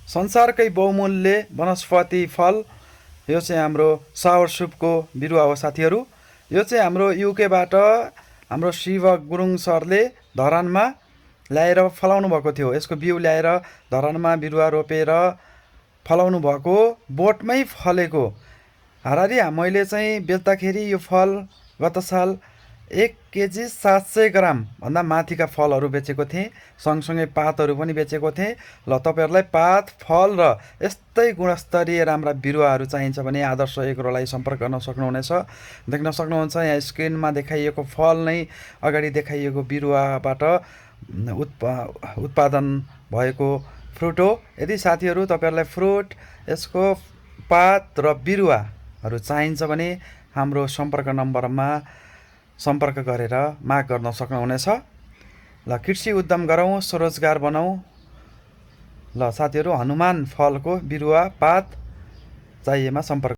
संसारकै बहुमूल्य वनस्पति फल यो चाहिँ हाम्रो सावरसुपको बिरुवा हो साथीहरू। यो चाहिँ हाम्रो युकेबाट हाम्रो शिव गुरुङ सरले धरानमा ल्याएर फलाउनु भएको थियो। यसको बिउ ल्याएर धरानमा बिरुवा रोपेर फलाउनु भएको, बोटमै फलेको। हारारी मैले चाहिँ बेच्दाखेरि यो फल गत साल 1 केजी 700 ग्राम भन्दा माथिका फलहरू बेचेको थिएँ, सँगसँगै पातहरू पनि बेचेको थिएँ। ल तपाईँहरूलाई पात, फल र यस्तै गुणस्तरीय राम्रा बिरुवाहरू चाहिन्छ भने आदर्श एग्रोलाई सम्पर्क गर्न सक्नुहुनेछ। देख्न सक्नुहुन्छ यहाँ स्क्रिनमा देखाइएको फल नै अगाडि देखाइएको बिरुवाबाट उत्पादन भएको फ्रुट हो। यदि साथीहरू तपाईँहरूलाई फ्रुट, यसको पात र बिरुवाहरू चाहिन्छ भने हाम्रो सम्पर्क नम्बरमा सम्पर्क गरेर माग गर्न सक्नुहुनेछ। ल कृषि उद्यम गरौँ, स्वरोजगार बनाऊ। ल साथीहरू, हनुमान फलको बिरुवा, पात चाहिएमा सम्पर्क